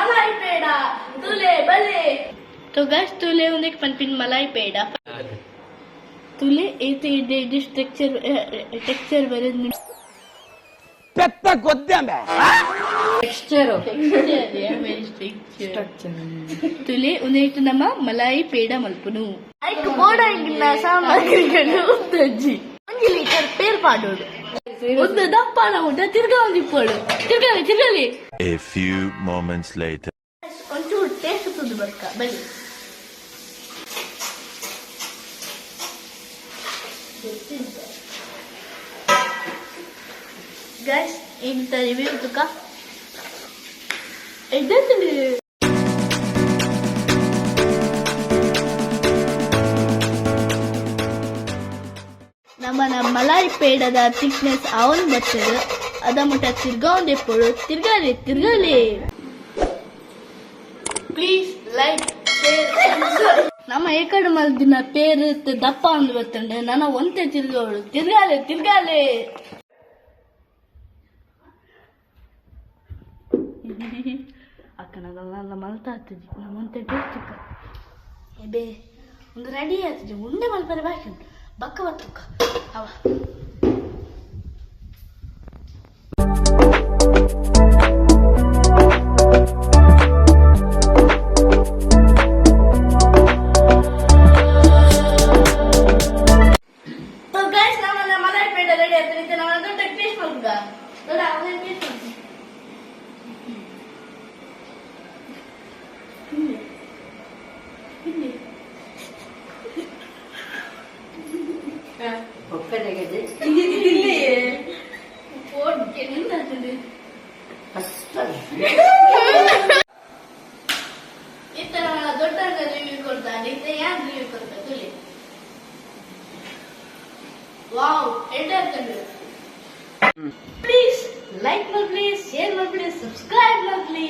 मलाई पेड़ा तुले बले तो गाइस तुले उन्हें पंपिन मलाई पेड़ा तुले ऐसे डिश टेक्सचर बरे పెద్ద గొద్దెమే ಟೆಕ್ಸ್ಚರ್ ತುಲೆ ಉನೇಟು ನಮ್ಮ ಮಲಾಯಿ ಪೇಡ ಮಲ್ಪುನು ಐಕ್ ಬೋಡಂಗಿಲ್ಲ ಸಾಮಗ್ರಿಗಳು ತಜ್ಜಿ 1 ಲೀಟರ್ ಪೇರ್ ಪಾಡೋಡು ಒಂದು ದಪ್ಪನ ಊಟ ತಿರ್ಗಾ ಒಂದಿಪ್ಪೋಡು ತಿರ್ಗಲಿ A few moments later. ಒಂಚೂರು ಟೇಸ್ಟ್ ತುದು ಬರ್ಕ ಬನ್ನಿ ಗೈಸ್ ಇಂತ ರಿವ್ಯೂ ತುಕ ಎದ್ದೆಂತಲಿ ನಮ್ಮನ ಮಲಾಯಿ ಪೇಡದ ಥಿಕ್ನೆಸ್ ಅವನ್ ಬರ್ತದೆ ಅದ ಮುಟ್ಟ ತಿರ್ಗಾಂಡೆ ಪೋಡು ತಿರ್ಗಲಿ ಪ್ಲೀಸ್ ಲೈಕ್ ಶೇರ್ ನಮ್ಮ ಏಕಡೆ ಮಲ್ದಿನ ಪೇರು ದಪ್ಪ ಅಂದು ಬರ್ತಂಡೆ ನನ್ನ ಒಂತೆ ತಿರ್ಗೋಳು ತಿರ್ಗಾಲೆ ಅಕ್ಕನಗಲ್ಲ ಮಲ್ತಾ ಆಗ್ತದೆ ನಮ್ಮಂತೆ ಟೇಸ್ಟ್ ಬೇ ಒಂದು ರೆಡಿ ಆಗ್ತದೆ ಉಂಡೆ ಮಲ್ಪರೆ ಬಾಕಿ ಉಂಟು ಬಕ್ಕ ಬತ್ತುಕ್ಕ ಅವ मलाई पेड़ रेडी ಆಗ್ತದೆ ನಾವು ದೊಡ್ಡ ಟೇಸ್ಟ್ ಮಾಡುಗ ದೊಡ್ಡ ಅವನೇ ಟೇಸ್ಟ್ ಮಾಡ್ತೀವಿ ಒಕ್ಕಡೆಗೆ ಇಲ್ಲಿ ಫೋನ್ ಕೆನಿಂದ ಆಗ್ತದೆ ಈ ತರ ದೊಡ್ಡ ರಿವ್ಯೂ ಕೊಡ್ತಾರೆ ಇದು ಯಾರು ರಿವ್ಯೂ ಕೊಡ್ತಾರೆ ತುಳಿ ವಾವ್ ಎಂಟರ್ ಪ್ಲೀಸ್ ಲೈಕ್ ಮಾಡಿ ಪ್ಲೀಸ್ ಶೇರ್ ಮಾಡಿ ಪ್ಲೀಸ್ ಸಬ್ಸ್ಕ್ರೈಬ್ ಮಾಡಿ